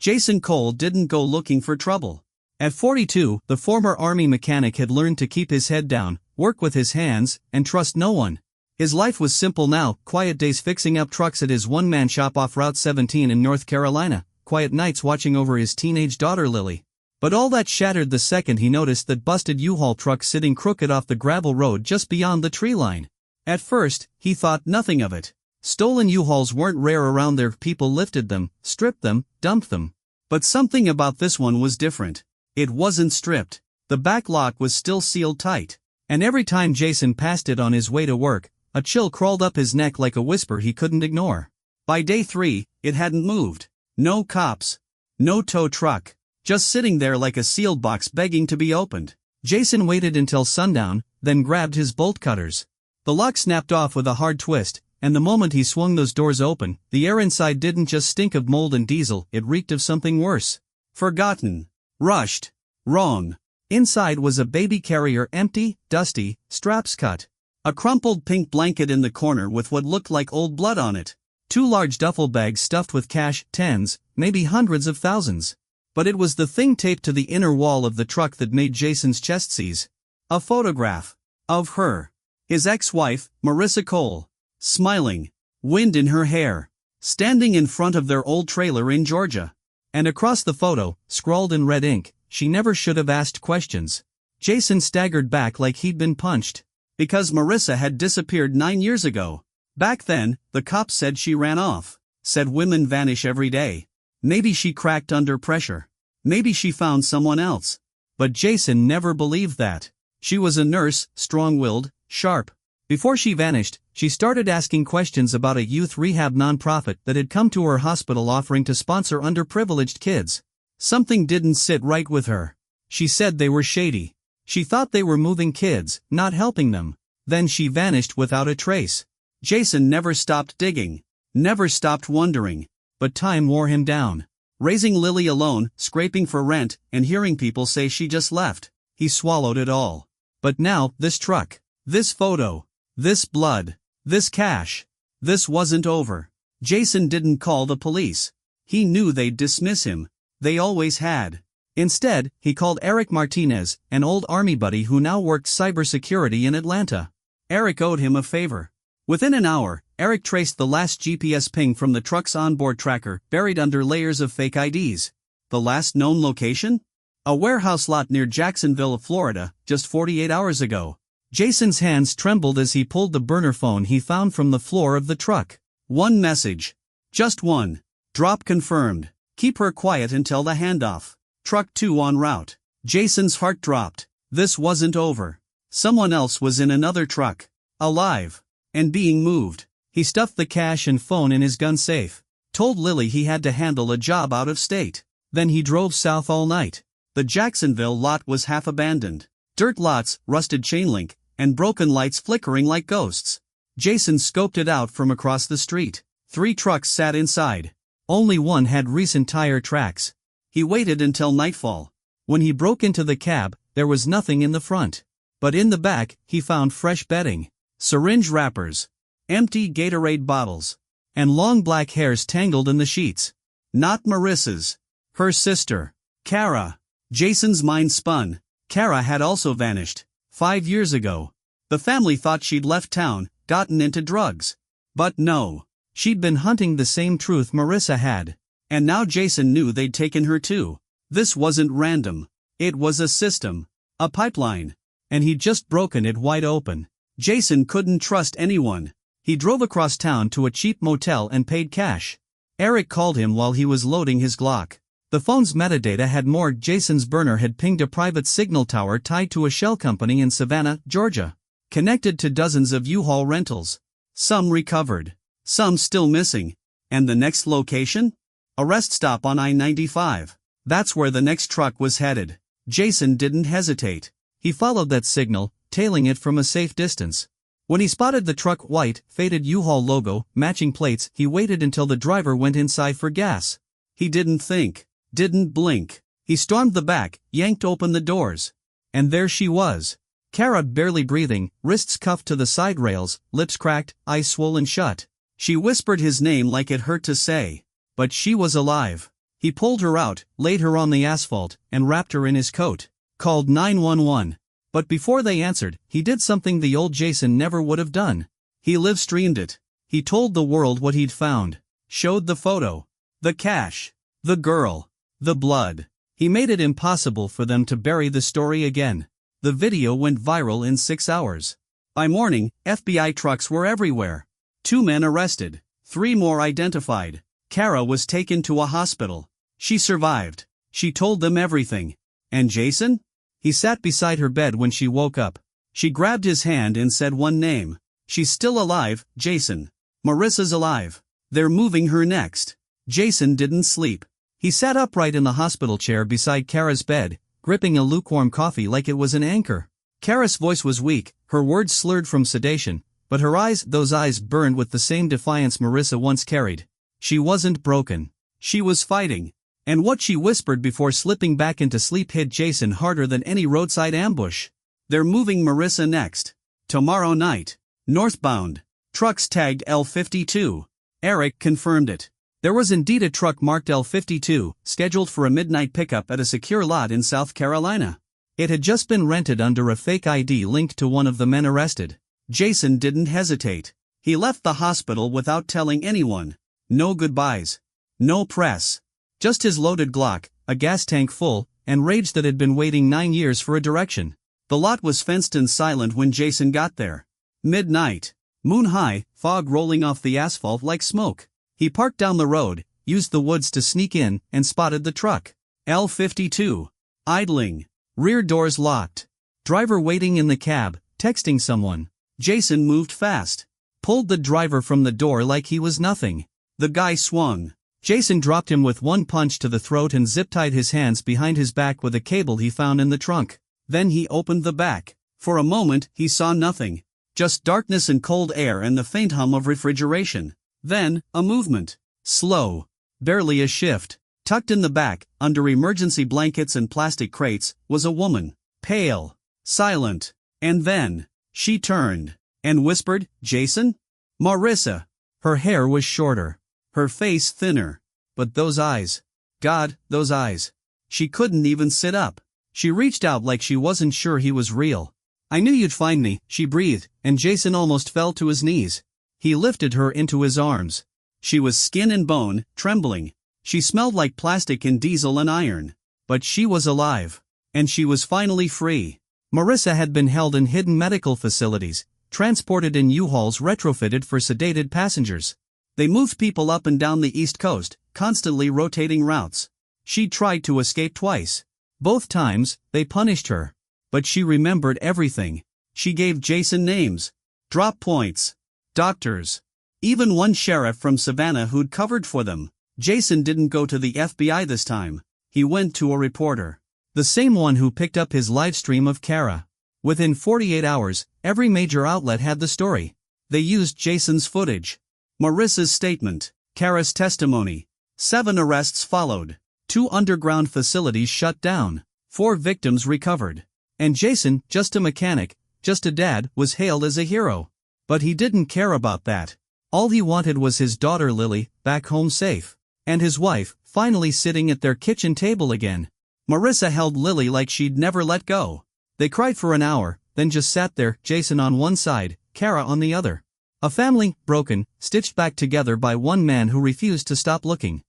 Jason Cole didn't go looking for trouble. At 42, the former Army mechanic had learned to keep his head down, work with his hands, and trust no one. His life was simple now: quiet days fixing up trucks at his one-man shop off Route 17 in North Carolina, quiet nights watching over his teenage daughter Lily. But all that shattered the second he noticed that busted Uhaul truck sitting crooked off the gravel road just beyond the tree line. At first, he thought nothing of it. Stolen U-Hauls weren't rare around there. People lifted them, stripped them, dumped them. But something about this one was different. It wasn't stripped. The back lock was still sealed tight. And every time Jason passed it on his way to work, a chill crawled up his neck like a whisper he couldn't ignore. By day 3, it hadn't moved. No cops. No tow truck. Just sitting there like a sealed box begging to be opened. Jason waited until sundown, then grabbed his bolt cutters. The lock snapped off with a hard twist, and the moment he swung those doors open, the air inside didn't just stink of mold and diesel, it reeked of something worse. Forgotten. Rushed. Wrong. Inside was a baby carrier, empty, dusty, straps cut. A crumpled pink blanket in the corner with what looked like old blood on it. 2 large duffel bags stuffed with cash, tens, maybe hundreds of thousands. But it was the thing taped to the inner wall of the truck that made Jason's chest seize. A photograph. Of her. His ex-wife, Marissa Cole. Smiling. Wind in her hair. Standing in front of their old trailer in Georgia. And across the photo, scrawled in red ink, "She never should have asked questions." Jason staggered back like he'd been punched. Because Marissa had disappeared 9 years ago. Back then, the cops said she ran off. Said women vanish every day. Maybe she cracked under pressure. Maybe she found someone else. But Jason never believed that. She was a nurse, strong-willed, sharp. Before she vanished, she started asking questions about a youth rehab nonprofit that had come to her hospital offering to sponsor underprivileged kids. Something didn't sit right with her. She said they were shady. She thought they were moving kids, not helping them. Then she vanished without a trace. Jason never stopped digging. Never stopped wondering. But time wore him down. Raising Lily alone, scraping for rent, and hearing people say she just left. He swallowed it all. But now, this truck. This photo. This blood. This cash. This wasn't over. Jason didn't call the police. He knew they'd dismiss him. They always had. Instead, he called Eric Martinez, an old army buddy who now worked cybersecurity in Atlanta. Eric owed him a favor. Within an hour, Eric traced the last GPS ping from the truck's onboard tracker, buried under layers of fake IDs. The last known location? A warehouse lot near Jacksonville, Florida, just 48 hours ago. Jason's hands trembled as he pulled the burner phone he found from the floor of the truck. One message. Just one. Drop confirmed. Keep her quiet until the handoff. Truck 2 en route. Jason's heart dropped. This wasn't over. Someone else was in another truck. Alive. And being moved. He stuffed the cash and phone in his gun safe. Told Lily he had to handle a job out of state. Then he drove south all night. The Jacksonville lot was half abandoned. Dirt lots, rusted chain link, and broken lights flickering like ghosts. Jason scoped it out from across the street. 3 trucks sat inside. Only one had recent tire tracks. He waited until nightfall. When he broke into the cab, there was nothing in the front. But in the back, he found fresh bedding. Syringe wrappers. Empty Gatorade bottles. And long black hairs tangled in the sheets. Not Marissa's. Her sister. Kara. Jason's mind spun. Kara had also vanished. 5 years ago. The family thought she'd left town, gotten into drugs. But no. She'd been hunting the same truth Marissa had. And now Jason knew they'd taken her too. This wasn't random. It was a system. A pipeline. And he'd just broken it wide open. Jason couldn't trust anyone. He drove across town to a cheap motel and paid cash. Eric called him while he was loading his Glock. The phone's metadata had more. Jason's burner had pinged a private signal tower tied to a shell company in Savannah, Georgia. Connected to dozens of U-Haul rentals. Some recovered. Some still missing. And the next location? A rest stop on I-95. That's where the next truck was headed. Jason didn't hesitate. He followed that signal, tailing it from a safe distance. When he spotted the truck white, faded U-Haul logo, matching plates, he waited until the driver went inside for gas. He didn't think. Didn't blink. He stormed the back, yanked open the doors. And there she was. Kara barely breathing, wrists cuffed to the side rails, lips cracked, eyes swollen shut. She whispered his name like it hurt to say. But she was alive. He pulled her out, laid her on the asphalt, and wrapped her in his coat. Called 911. But before they answered, he did something the old Jason never would have done. He live-streamed it. He told the world what he'd found. Showed the photo. The cash. The girl. The blood. He made it impossible for them to bury the story again. The video went viral in 6 hours. By morning, FBI trucks were everywhere. 2 men arrested. 3 more identified. Kara was taken to a hospital. She survived. She told them everything. And Jason? He sat beside her bed when she woke up. She grabbed his hand and said one name. She's still alive, Jason. Marissa's alive. They're moving her next. Jason didn't sleep. He sat upright in the hospital chair beside Kara's bed, gripping a lukewarm coffee like it was an anchor. Kara's voice was weak, her words slurred from sedation, but her eyes, those eyes burned with the same defiance Marissa once carried. She wasn't broken. She was fighting. And what she whispered before slipping back into sleep hit Jason harder than any roadside ambush. They're moving Marissa next. Tomorrow night. Northbound. Trucks tagged L52. Eric confirmed it. There was indeed a truck marked L52, scheduled for a midnight pickup at a secure lot in South Carolina. It had just been rented under a fake ID linked to one of the men arrested. Jason didn't hesitate. He left the hospital without telling anyone. No goodbyes. No press. Just his loaded Glock, a gas tank full, and rage that had been waiting 9 years for a direction. The lot was fenced and silent when Jason got there. Midnight. Moon high, fog rolling off the asphalt like smoke. He parked down the road, used the woods to sneak in, and spotted the truck. L52. Idling. Rear doors locked. Driver waiting in the cab, texting someone. Jason moved fast. Pulled the driver from the door like he was nothing. The guy swung. Jason dropped him with one punch to the throat and zip-tied his hands behind his back with a cable he found in the trunk. Then he opened the back. For a moment, he saw nothing. Just darkness and cold air and the faint hum of refrigeration. Then, a movement. Slow. Barely a shift. Tucked in the back, under emergency blankets and plastic crates, was a woman. Pale. Silent. And then, she turned. And whispered, "Jason?" "Marissa." Her hair was shorter. Her face thinner. But those eyes. God, those eyes. She couldn't even sit up. She reached out like she wasn't sure he was real. "I knew you'd find me," she breathed, and Jason almost fell to his knees. He lifted her into his arms. She was skin and bone, trembling. She smelled like plastic and diesel and iron. But she was alive. And she was finally free. Marissa had been held in hidden medical facilities, transported in Uhauls retrofitted for sedated passengers. They moved people up and down the East Coast, constantly rotating routes. She tried to escape twice. Both times, they punished her. But she remembered everything. She gave Jason names. Drop points. Doctors. Even one sheriff from Savannah who'd covered for them. Jason didn't go to the FBI this time. He went to a reporter. The same one who picked up his live stream of Kara. Within 48 hours, every major outlet had the story. They used Jason's footage. Marissa's statement. Kara's testimony. 7 arrests followed. 2 underground facilities shut down. 4 victims recovered. And Jason, just a mechanic, just a dad, was hailed as a hero. But he didn't care about that. All he wanted was his daughter Lily, back home safe. And his wife, finally sitting at their kitchen table again. Marissa held Lily like she'd never let go. They cried for an hour, then just sat there, Jason on one side, Kara on the other. A family, broken, stitched back together by one man who refused to stop looking.